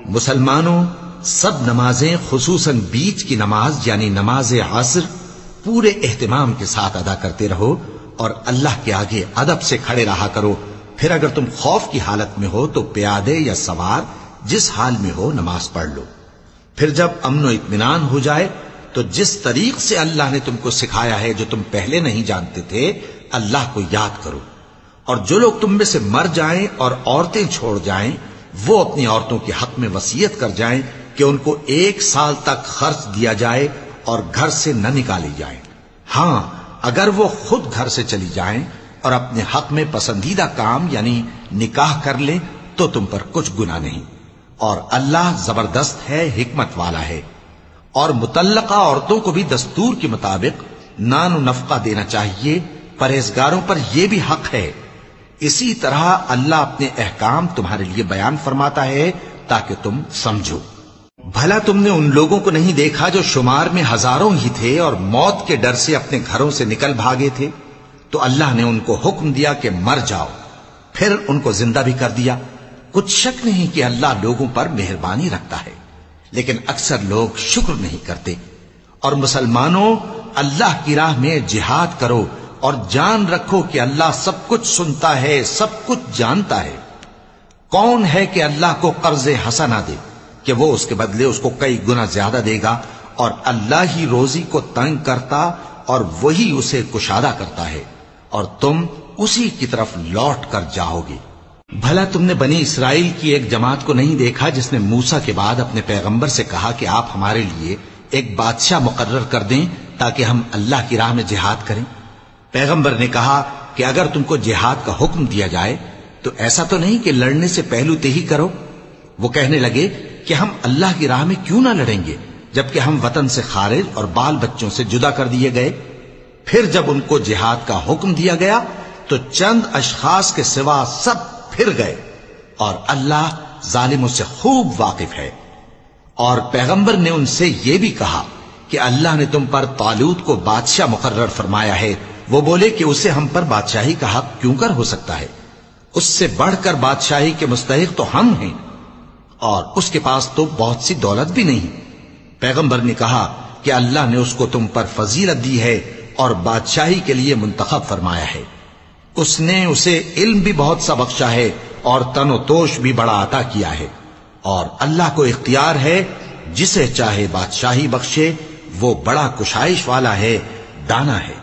مسلمانوں، سب نمازیں خصوصاً بیچ کی نماز یعنی نماز عصر پورے اہتمام کے ساتھ ادا کرتے رہو اور اللہ کے آگے ادب سے کھڑے رہا کرو. پھر اگر تم خوف کی حالت میں ہو تو پیادے یا سوار جس حال میں ہو نماز پڑھ لو. پھر جب امن و اطمینان ہو جائے تو جس طریق سے اللہ نے تم کو سکھایا ہے جو تم پہلے نہیں جانتے تھے اللہ کو یاد کرو. اور جو لوگ تم میں سے مر جائیں اور عورتیں چھوڑ جائیں وہ اپنی عورتوں کے حق میں وصیت کر جائیں کہ ان کو 1 سال تک خرچ دیا جائے اور گھر سے نہ نکالی جائیں. ہاں اگر وہ خود گھر سے چلی جائیں اور اپنے حق میں پسندیدہ کام یعنی نکاح کر لیں تو تم پر کچھ گناہ نہیں. اور اللہ زبردست ہے، حکمت والا ہے. اور مطلقہ عورتوں کو بھی دستور کے مطابق نان و نفقہ دینا چاہیے. پرہیزگاروں پر یہ بھی حق ہے. اسی طرح اللہ اپنے احکام تمہارے لیے بیان فرماتا ہے تاکہ تم سمجھو. بھلا تم نے ان لوگوں کو نہیں دیکھا جو شمار میں ہزاروں ہی تھے اور موت کے ڈر سے اپنے گھروں سے نکل بھاگے تھے؟ تو اللہ نے ان کو حکم دیا کہ مر جاؤ، پھر ان کو زندہ بھی کر دیا. کچھ شک نہیں کہ اللہ لوگوں پر مہربانی رکھتا ہے، لیکن اکثر لوگ شکر نہیں کرتے. اور مسلمانوں، اللہ کی راہ میں جہاد کرو اور جان رکھو کہ اللہ سب کچھ سنتا ہے، سب کچھ جانتا ہے. کون ہے کہ اللہ کو قرض حسنہ دے کہ وہ اس کے بدلے اس کو کئی گنا زیادہ دے گا؟ اور اللہ ہی روزی کو تنگ کرتا اور وہی اسے کشادہ کرتا ہے، اور تم اسی کی طرف لوٹ کر جاؤ گے. بھلا تم نے بنی اسرائیل کی ایک جماعت کو نہیں دیکھا جس نے موسیٰ کے بعد اپنے پیغمبر سے کہا کہ آپ ہمارے لیے ایک بادشاہ مقرر کر دیں تاکہ ہم اللہ کی راہ میں جہاد کریں؟ پیغمبر نے کہا کہ اگر تم کو جہاد کا حکم دیا جائے تو ایسا تو نہیں کہ لڑنے سے پہلو تہی کرو. وہ کہنے لگے کہ ہم اللہ کی راہ میں کیوں نہ لڑیں گے جبکہ ہم وطن سے خارج اور بال بچوں سے جدا کر دیے گئے. پھر جب ان کو جہاد کا حکم دیا گیا تو چند اشخاص کے سوا سب پھر گئے، اور اللہ ظالموں سے خوب واقف ہے. اور پیغمبر نے ان سے یہ بھی کہا کہ اللہ نے تم پر طالوت کو بادشاہ مقرر فرمایا ہے. وہ بولے کہ اسے ہم پر بادشاہی کا حق کیوں کر ہو سکتا ہے؟ اس سے بڑھ کر بادشاہی کے مستحق تو ہم ہیں، اور اس کے پاس تو بہت سی دولت بھی نہیں. پیغمبر نے کہا کہ اللہ نے اس کو تم پر فضیلت دی ہے اور بادشاہی کے لیے منتخب فرمایا ہے. اس نے اسے علم بھی بہت سا بخشا ہے اور تن و توش بھی بڑا عطا کیا ہے. اور اللہ کو اختیار ہے جسے چاہے بادشاہی بخشے، وہ بڑا کشائش والا ہے، دانا ہے.